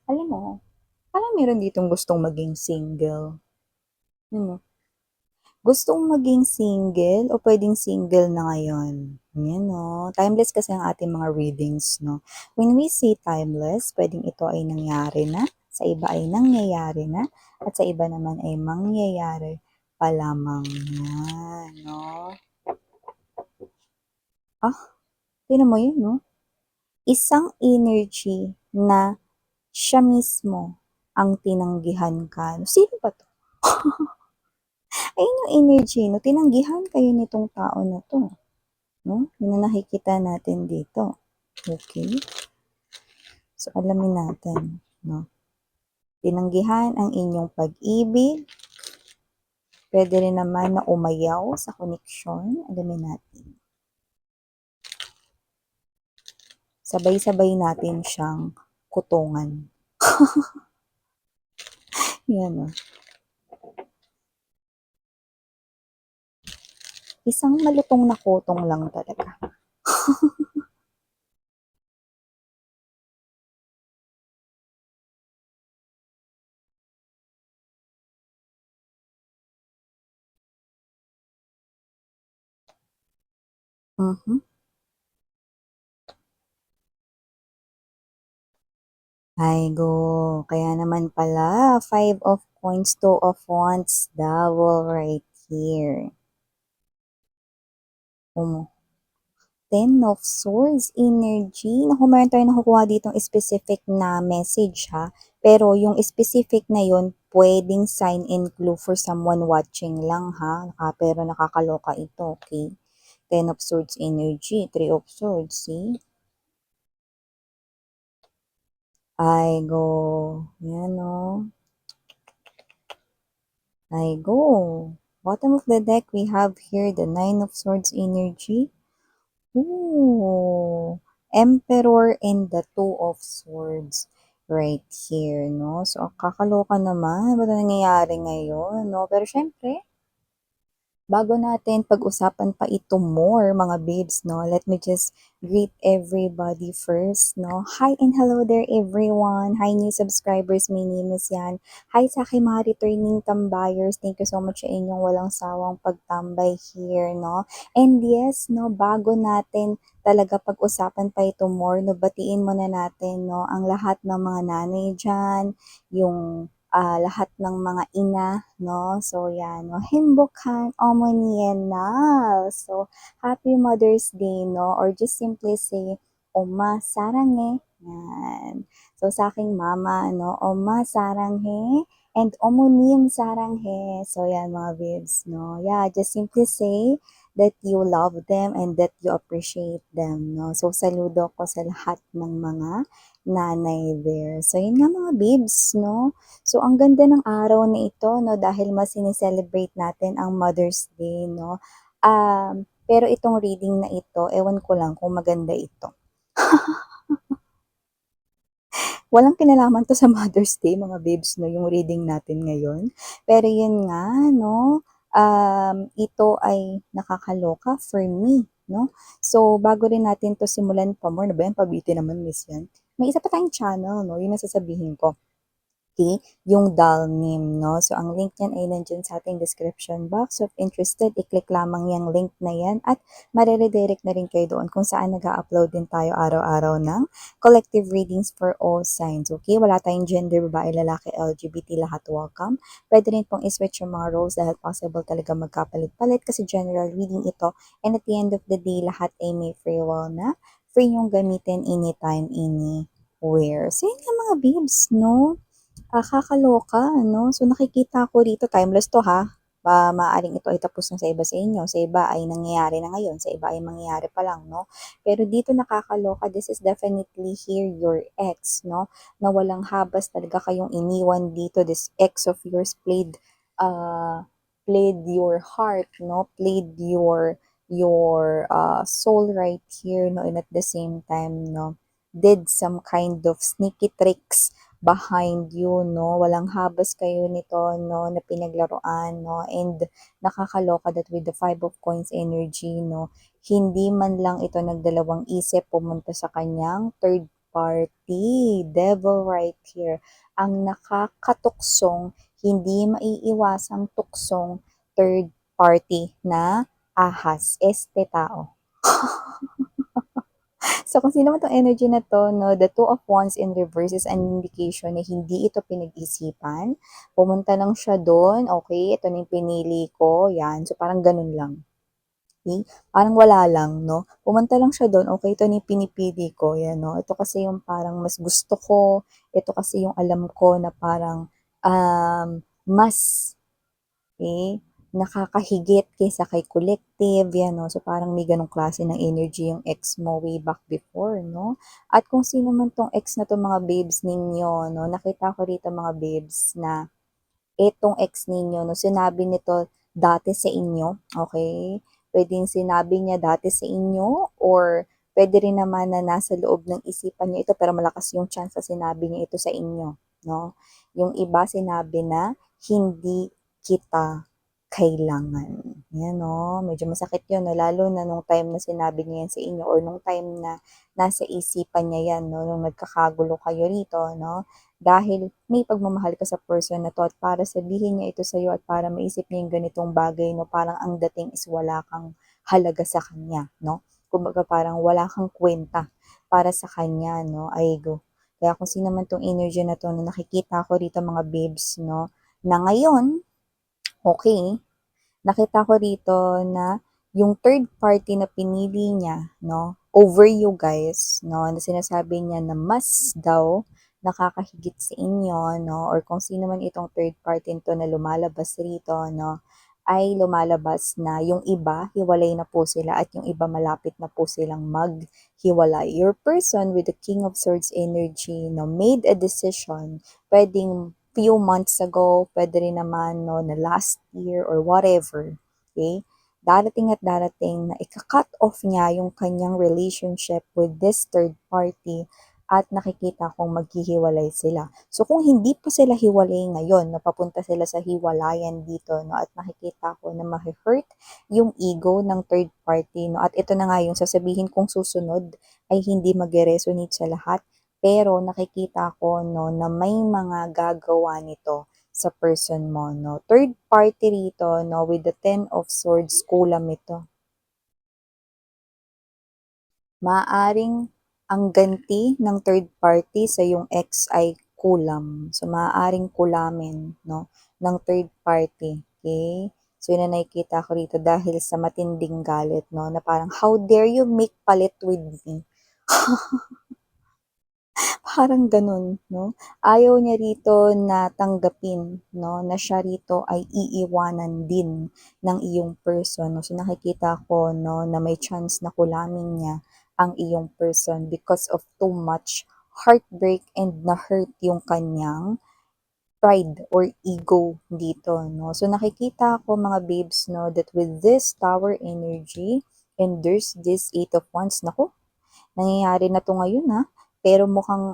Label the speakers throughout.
Speaker 1: Alam mo, parang meron ditong gustong maging single. Ano, gustong maging single o pwedeng single na ngayon? Yan, no? Timeless kasi ang ating mga readings, no? When we say timeless, pwedeng ito ay nangyari na, sa iba ay nangyayari na, at sa iba naman ay mangyayari pa lamang yan, no? Ah, tinan mo yun, no? Isang energy na siya mismo ang tinanggihan ka. Sino ba to? Ayun yung energy, no? Tinanggihan kayo nitong tao na to, no? Yun na nakikita natin dito. Okay? So, alamin natin, no? Tinanggihan ang inyong pag-ibig. Pwede rin naman na umayaw sa koneksyon. Alamin natin. Sabay-sabay natin siyang kutungan. Yan, no? Isang malutong na kutong lang talaga. Mhm. Ay, go. Kaya naman pala, Five of Coins, Two of Wands, double right here. Ten of Swords energy. Naku, meron tayong nakukuha ditong specific na message ha. Pero yung specific na yon pwedeng sign and clue for someone watching lang ha. Pero nakakaloka ito, okay? Ten of Swords energy, Three of Swords, see? Ay, go. Yan o. Ay, go. Bottom of the deck, we have here the Nine of Swords energy. Ooh, Emperor and the Two of Swords right here, no? So, kakaloka naman. Ano ba nangyayari ngayon, no? Pero syempre, bago natin pag-usapan pa ito more, mga babes, no? Let me just greet everybody first, no? Hi and hello there, everyone. Hi, new subscribers. My name is Yan. Hi sa aking mga returning tambayers. Thank you so much sa inyong walang sawang pagtambay here, no? And yes, no, bago natin talaga pag-usapan pa ito more, no, batiin muna natin, no, ang lahat ng mga nanay dyan, yung lahat ng mga ina, no? So, yan, no? Himbukan, Omoni, and Nal. So, Happy Mother's Day, no? Or just simply say, Oma Saranghe. Yan. So, sa aking mama, no? Oma Saranghe and Omonim Saranghe. So, yan, mga babes, no? Yeah, just simply say that you love them and that you appreciate them, no? So, saludo ko sa lahat ng mga nanay there. So, yun nga mga babes, no? So, ang ganda ng araw na ito, no, dahil mas sineselebrate natin ang Mother's Day, no. Pero itong reading na ito, ewan ko lang kung maganda ito. Walang kinalaman to sa Mother's Day, mga babes, no, yung reading natin ngayon. Pero yun nga, no, ito ay nakakaloka for me, no. So, bago rin natin to simulan pa more, na ba yan? Pabiti naman, miss yan. May isa pa tayong channel, no, yun ang sasabihin ko. Okay, yung Dalnim, no? So, ang link niyan ay nandiyan sa ating description box. So, if interested, i-click lamang yung link na yan at mareredirect na rin kayo doon kung saan nag-upload din tayo araw-araw ng collective readings for all signs. Okay, wala tayong gender, babae, lalaki, LGBT, lahat welcome. Pwede rin pong i-switch yung mga roles dahil possible talaga magkapalit-palit kasi general reading ito. And at the end of the day, lahat ay may free will na free yung gamitin anytime, anywhere. So, yun nga mga babes, no? Kakaloka, no? So, nakikita ko dito, timeless to ha. Maaaring ito ay tapos na sa iba sa inyo. Sa iba ay nangyayari na ngayon. Sa iba ay mangyayari pa lang, no? Pero dito nakakaloka, this is definitely here your ex, no? Na walang habas talaga kayong iniwan dito. This ex of yours played your heart, no? Played your soul right here, no? And at the same time, no? Did some kind of sneaky tricks behind you, no? Walang habas kayo nito, no, na pinaglaruan, no? And nakakaloka that with the Five of Coins energy, no, hindi man lang ito nagdalawang isip pumunta sa kanyang third party. Devil right here. Ang nakakatuksong, hindi maiiwasang tuksong third party na ahas, este tao. So, kung sino man 'tong energy na 'to 'no, the Two of Wands in reverse is an indication na hindi ito pinag-isipan. Pumunta lang siya do'n, okey, ito na yung pinili ko, 'yan. So, parang gano'n lang, okey? Parang wala lang 'no, pumunta lang siya do'n, okey, ito na yung pinipili ko, 'yan 'no. Ito kasi yung parang mas gusto ko, ito kasi yung alam ko na parang, mas eh, nakakahigit kaysa kay collective, 'yan 'no. So, parang may gano'ng klase ng energy yung ex mo way back before 'no. At kung sino man 'tong ex na 'to mga babes ninyo 'no, nakita ko rito mga babes na itong ex ninyo 'no, sinabi nito dati sa inyo, okay. Puwedeng sinabi niya dati sa inyo or puwede rin naman na nasa loob ng isipan niya ito pero malakas yung chance na sinabi niya ito sa inyo 'no. Yung iba sinabi na, "Hindi kita kailangan." 'Yan 'no, medyo masakit 'yun 'no, lalo na nung time na sinabi niya 'yan sa inyo or nung time na nasa isipan niya 'yan 'no, nung nagkakagulo kayo rito 'no. Dahil may pagmamahal ka sa person na 'to at para sabihin niya ito sa'yo at para maisip niya yung ganitong bagay 'no, parang ang dating is wala kang halaga sa kanya 'no. Kumbaga parang wala kang kuwenta para sa kanya 'no, ay go. Kaya kung sino man 'tong energy na 'to na nakikita ko rito mga babes 'no, na ngayon, okey, nakita ko rito na yung third party na pinili niya 'no, over you guys 'no, na sinasabi niya na mas daw nakakahigit sa inyo 'no, or kung sino man itong third party nito na lumalabas rito 'no, ay lumalabas na yung iba hiwalay na po sila at yung iba malapit na po silang maghiwalay. Your person with the King of Swords energy 'no, made a decision, puwedeng few months ago, puwede rin naman 'no, na last year or whatever, okay. Darating at darating na ika-cut off niya yung kanyang relationship with this third party at nakikita kong maghihiwalay sila. So, kung hindi pa sila hiwalay ngayon, na papunta sila sa hiwalayan dito 'no, at nakikita ko na mahe-hurt yung ego ng third party 'no, at ito na nga yung sasabihin kong susunod ay hindi magre-resonate sa lahat, pero nakikita ko 'no, na may mga gagawa nito sa person mo 'no. Third party rito 'no, with the Ten of Swords, kulam ito. Maaaring ang ganti ng third party sa iyong ex ay kulam. So, maaaring kulamin 'no, ng third party, okay. So, yun ang nakikita ko rito dahil sa matinding galit 'no, na parang, "How dare you make palit with me?" Parang gano'n 'no. Ayaw niya rito na tanggapin 'no, na siya rito ay iiwanan din ng iyong person 'no. So, nakikita ko 'no, na may chance na kulamin niya ang iyong person because of too much heartbreak and na-hurt yung kanyang pride or ego dito 'no. So, nakikita ko mga babes 'no, that with this Tower energy and there's this Eight of Wands, naku, nangyayari na 'to ngayon, pero mukhang,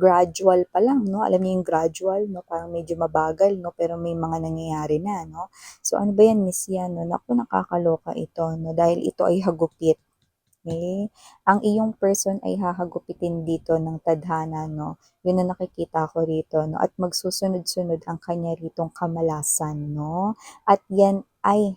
Speaker 1: gradual pa lang 'no, alam niyo yung gradual 'no, parang medyo mabagal 'no, pero may mga nangyayari na 'no. So ano ba 'yan Miss 'yan 'no, naku nakakaloka ito 'no, dahil ito ay hagupit, okey. Ang iyong person ay hahagupitin dito ng tadhana 'no, 'yun ang nakikita ko rito 'no, at magsusunod-sunod ang kanya ritong kamalasan 'no, at 'yan ay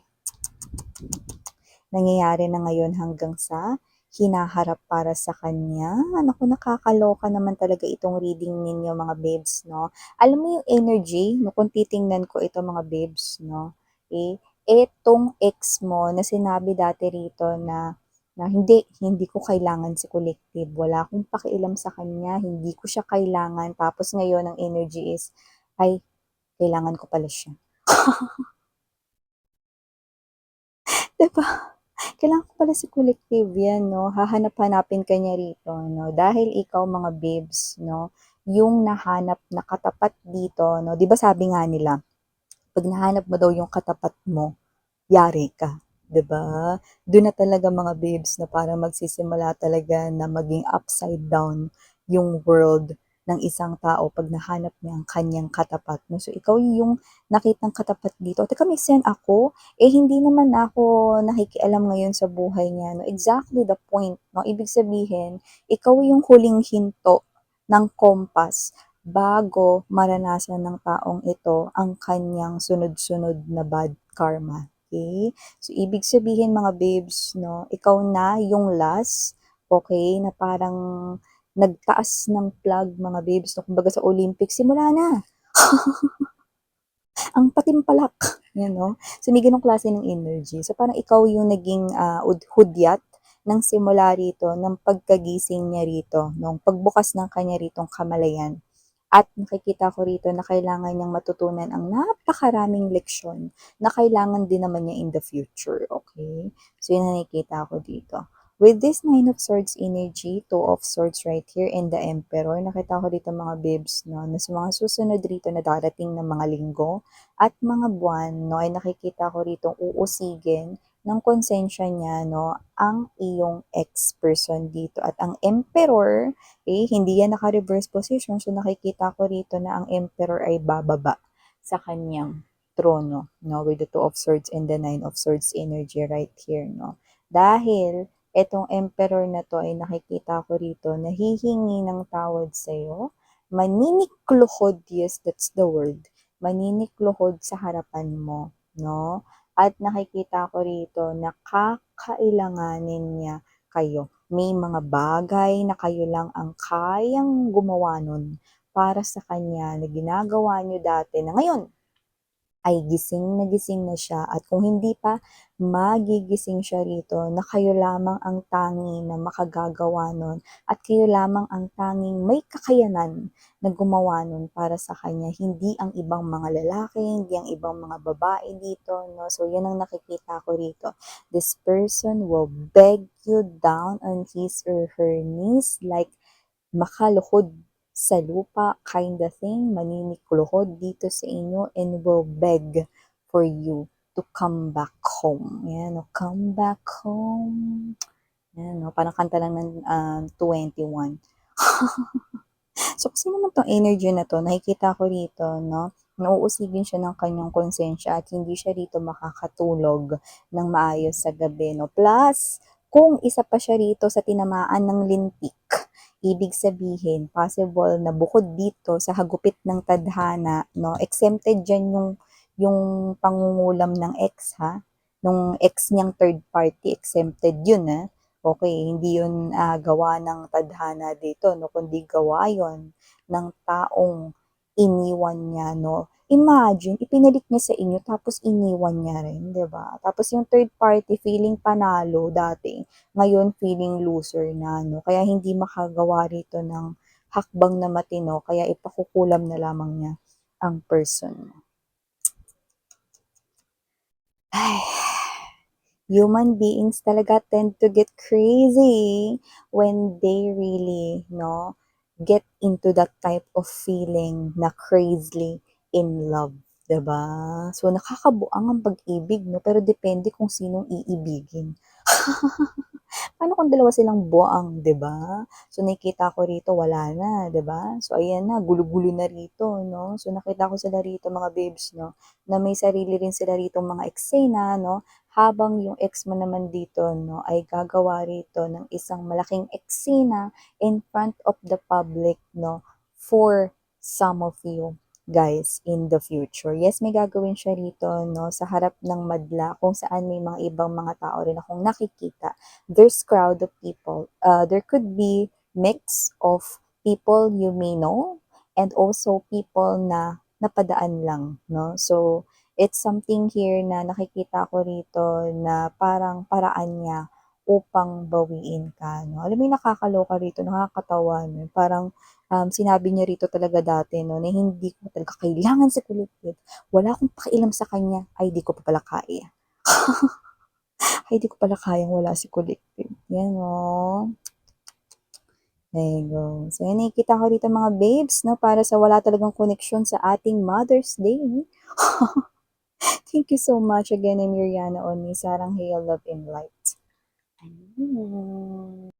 Speaker 1: nangyayari na ngayon hanggang sa hinaharap para sa kanya. Naku, nakakaloka naman talaga itong reading ninyo mga babes, 'no? Alam mo yung energy 'no, kung titingnan ko ito mga babes 'no, etong ex mo na sinabi dati rito na hindi ko kailangan si collective, wala akong pakialam sa kanya, hindi ko siya kailangan, tapos ngayon ang energy is, ay kailangan ko pala siya. 'Di ba? Kailangan ko pala si collective 'yan 'no, hahanap-hanapin ka niya rito 'no, dahil ikaw mga babes 'no, yung nahanap na katapat dito 'no, 'di ba sabi nga nila, 'pag nahanap mo daw yung katapat mo, yari ka, 'di ba? Dun na talaga mga babes na parang magsisimula talaga na maging upside down yung world ng isang tao 'pag nahanap niya ang kanyang katapat 'no. So ikaw yung nakitang katapat dito. Teka, may send ako? Eh, hindi naman ako nakikialam ngayon sa buhay niya 'no. Exactly the point 'no. Ibig sabihin, ikaw yung huling hinto ng compass bago maranasan ng taong ito ang kanyang sunod-sunod na bad karma, okey? So, ibig sabihin mga babes 'no, ikaw na yung last, okey, na parang nagtaas ng flag mga babes 'no, kumbaga sa Olympics, simula na, ang patimpalak, 'yan 'no. So, may gano'ng klase ng energy. So, parang ikaw yung naging, hudyat ng simula rito, ng pagkagising niya rito, nung pagbukas ng kanya ritong kamalayan. At nakikita ko rito na kailangan niyang matutunan ang napakaraming leksyon na kailangan din naman niya in the future, okay? So, yun ang nakikita ko dito. With this Nine of Swords energy, Two of Swords right here, and the Emperor, nakita ko dito mga bibs, no, na sa mga susunod rito na darating na mga linggo at mga buwan, no, ay nakikita ko rito uusigin ng konsensya niya, no, ang iyong ex-person dito. At ang Emperor, eh, hindi yan naka-reverse position. So, nakikita ko rito na ang Emperor ay bababa sa kanyang trono, no? With the Two of Swords and the Nine of Swords energy right here, no? Dahil etong Emperor na to ay nakikita ko rito na hihingi ng tawad sa'yo, maninikluhod, yes, that's the word, maninikluhod sa harapan mo, no? At nakikita ko rito na kakailanganin niya kayo. May mga bagay na kayo lang ang kayang gumawa nun para sa kanya na ginagawa niyo dati na ngayon ay gising na siya, at kung hindi pa, magigising siya rito na kayo lamang ang tangi na makagagawa nun at kayo lamang ang tanging may kakayanan na gumawa nun para sa kanya, hindi ang ibang mga lalaki, hindi ang ibang mga babae dito, no? So, yan ang nakikita ko rito. This person will beg you down on his or her knees like makaluhod sa lupa kinda thing, maninikluhod dito sa inyo and will beg for you to come back home. Yan, no? Come back home. Yan, no? Parang kanta lang ng 21. So, kasi naman tong energy na to, nakikita ko rito, no? Nauusigin siya ng kanyang konsensya at hindi siya rito makakatulog ng maayos sa gabi, no? Plus, kung isa pa siya rito sa tinamaan ng lintik, ibig sabihin, possible na bukod dito sa hagupit ng tadhana, no? Exempted dyan yung pangungulam ng ex, ha? Nung ex niyang third party, exempted yun, ha? Okay, hindi yun gawa ng tadhana dito, no? Kundi gawa yun ng taong iniwan niya, no? Imagine, ipinalit niya sa inyo tapos iniwan niya rin, di ba? Tapos yung third party feeling panalo dati, ngayon feeling loser na, no? Kaya hindi makagawa rito ng hakbang na matino, kaya ipakukulam na lamang niya ang person. Ay, human beings talaga tend to get crazy when they really, no, get into that type of feeling na crazily in love, 'di ba? So, nakakabuang ang pag-ibig, no? Pero depende kung sinong iibigin. Paano kung dalawa silang buang, 'di ba? So, nakikita ko rito wala na, 'di ba? So, ayan na, gulo-gulo na rito, no? So, nakita ko sila rito mga babes, no, na may sarili rin sila rito mga eksena, no? Habang yung ex mo naman dito, no, ay gagawa rito ng isang malaking eksena in front of the public, no, for some of you guys in the future. Yes, may gagawin siya rito, no, sa harap ng madla kung saan may mga ibang mga tao rin akong nakikita. There's crowd of people. There could be mix of people you may know and also people na napadaan lang, no? So, it's something here na nakikita ko rito na parang paraan niya upang bawiin ka, no? Alam mo yung nakakaloka rito, nakakatawa, no? Parang sinabi niya rito talaga dati, no, na hindi ko talaga kailangan si Kulitit. Wala akong pakialam sa kanya. Ay, di ko pa pala kaya. Ay, di ko pala kayang wala si Collective. Yan, oh. There you go. So, yan, nakikita ko rito mga babes, no, para sa wala talagang connection sa ating Mother's Day. Thank you so much. Again, I'm Yuriana Oni, Sarang Hail, Love, and Light. Ayun.